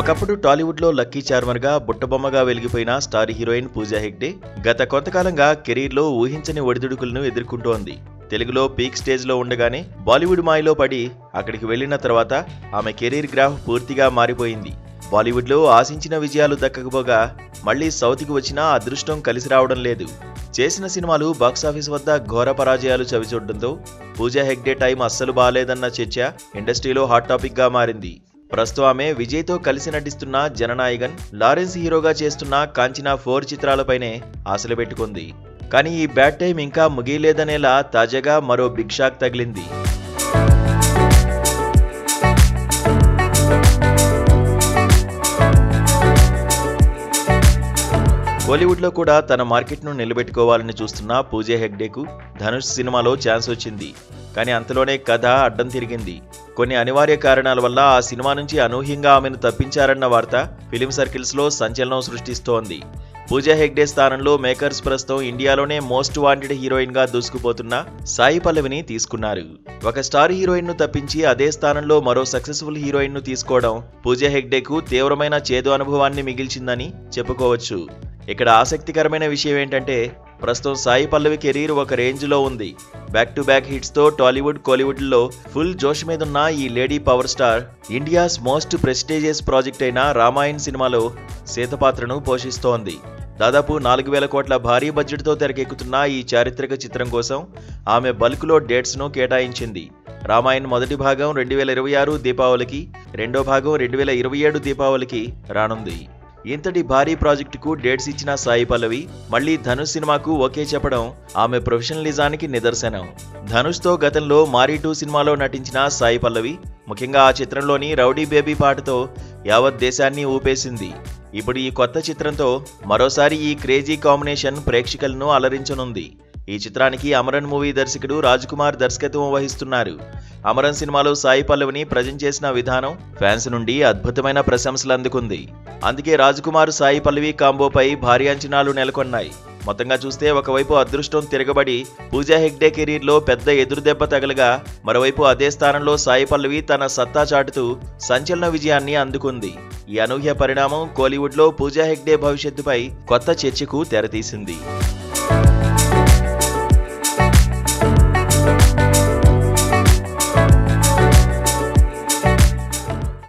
ఒకప్పుడు టాలీవుడ్ లో lucky charmer గా బుట్టబొమ్మగా వెలిగిపోయిన స్టార్ హీరోయిన్ పూజా హెగ్డే గత కొంతకాలంగా కెరీర్ లో ఊహించని ఒడిదుడుకులను ఎదుర్కొంటోంది. తెలుగులో పీక్ స్టేజ్ లో ఉండగానే బాలీవుడ్ మాయలో పడి అక్కడికి వెళ్లిన తర్వాత ఆమె కెరీర్ గ్రాఫ్ పూర్తిగా మారిపోయింది. బాలీవుడ్ లో ఆశించిన విజయాలు దక్కకపోగా మళ్లీ సౌత్ కి వచ్చినా అదృష్టం కలిసి రావడం లేదు. చేసిన సినిమాలు బాక్సాఫీస్ వద్ద ఘోర పరాజయాలు చవిచూడడంతో పూజా హెగ్డే టైం అస్సలు బాలేదన్న చర్చ ఇండస్ట్రీలో హాట్ టాపిక్ గా మారింది. ప్రస్తుతం ఆమె విజయ్ తో కలిసి నటిస్తున్న జననాయగన్, లారెన్స్ హీరోగా చేస్తున్న కాంచనా 4 చిత్రాలపైనే ఆశలు పెట్టుకుంది. కానీ ఈ బ్యాడ్ టైం ఇంకా ముగియలేదనేలా తాజాగా మరో బిగ్ షాక్ తగిలింది. కోలీవుడ్ లో కూడా తన మార్కెట్ ను నిలబెట్టుకోవాలని చూస్తున్న పూజా హెగ్డేకు ధనుష్ సినిమాలో ఛాన్స్ వచ్చింది. కానీ అంతలోనే కథ అడ్డం తిరిగింది. కొన్ని అనివార్య కారణాల వల్ల ఆ సినిమా నుంచి అనూహ్యంగా ఆమెను తప్పించారన్న వార్త ఫిలిం సర్కిల్స్ లో సంచలనం సృష్టిస్తోంది. పూజా హెగ్డే స్థానంలో మేకర్స్ ప్రస్తుతం ఇండియాలోనే మోస్ట్ వాంటెడ్ హీరోయిన్ గా దూసుకుపోతున్న సాయి పల్లవిని తీసుకున్నారు. ఒక స్టార్ హీరోయిన్ ను తప్పించి అదే స్థానంలో మరో సక్సెస్ఫుల్ హీరోయిన్ ను తీసుకోవడం పూజా హెగ్డేకు తీవ్రమైన చేదు అనుభవాన్ని మిగిల్చిందని చెప్పుకోవచ్చు. ఇక్కడ ఆసక్తికరమైన విషయం ఏంటంటే ప్రస్తుతం సాయి పల్లవి కెరీర్ ఒక రేంజ్ లో ఉంది. బ్యాక్ టు బ్యాక్ హిట్స్ తో టాలీవుడ్, కోలీవుడ్ లో ఫుల్ జోష్ మీదున్న ఈ lady power star India's most prestigious project అయిన రామాయణ్ సినిమాలో సీత పాత్రను పోషిస్తోంది. దాదాపు 4,000 కోట్ల భారీ బడ్జెట్ తో తెరకెక్కుతున్న ఈ చారిత్రక చిత్రం కోసం ఆమె బల్క్ లో డేట్స్ ను కేటాయించింది. రామాయణ్ మొదటి భాగం 2026 దీపావళికి, రెండో భాగం 2027 దీపావళికి రానుంది. ఇంతటి భారీ ప్రాజెక్టుకు డేట్స్ ఇచ్చిన సాయి పల్లవి మళ్లీ ధనుష్ సినిమాకు ఓకే చెప్పడం ఆమె ప్రొఫెషనలిజానికి నిదర్శనం. ధనుష్ తో గతంలో మారీ 2 సినిమాలో నటించిన సాయి పల్లవి ముఖ్యంగా ఆ చిత్రంలోని రౌడీ బేబీ పాటతో యావత్ దేశాన్ని ఊపేసింది. ఇప్పుడు ఈ కొత్త చిత్రంతో మరోసారి ఈ క్రేజీ కాంబినేషన్ ప్రేక్షకులను అలరించనుంది. ఈ చిత్రానికి అమరన్ మూవీ దర్శకుడు రాజ్ కుమార్ దర్శకత్వం వహిస్తున్నారు. అమరన్ సినిమాలో సాయి పల్లవిని ప్రజెంట్ చేసిన విధానం ఫ్యాన్స్ నుండి అద్భుతమైన ప్రశంసలు అందుకుంది. అందుకే రాజ్ కుమార్ సాయి పల్లవి కాంబోపై భారీ అంచనాలు నెలకొన్నాయి. మొత్తంగా చూస్తే ఒకవైపు అదృష్టం తిరగబడి పూజా హెగ్డే కెరీర్ లో పెద్ద ఎదురుదెబ్బ తగలగా, మరోవైపు అదే స్థానంలో సాయి పల్లవి తన సత్తా చాటుతూ సంచలన విజయాన్ని అందుకుంది. ఈ అనూహ్య పరిణామం కోలీవుడ్ లో పూజా హెగ్డే భవిష్యత్తుపై కొత్త చర్చకు తెరతీసింది.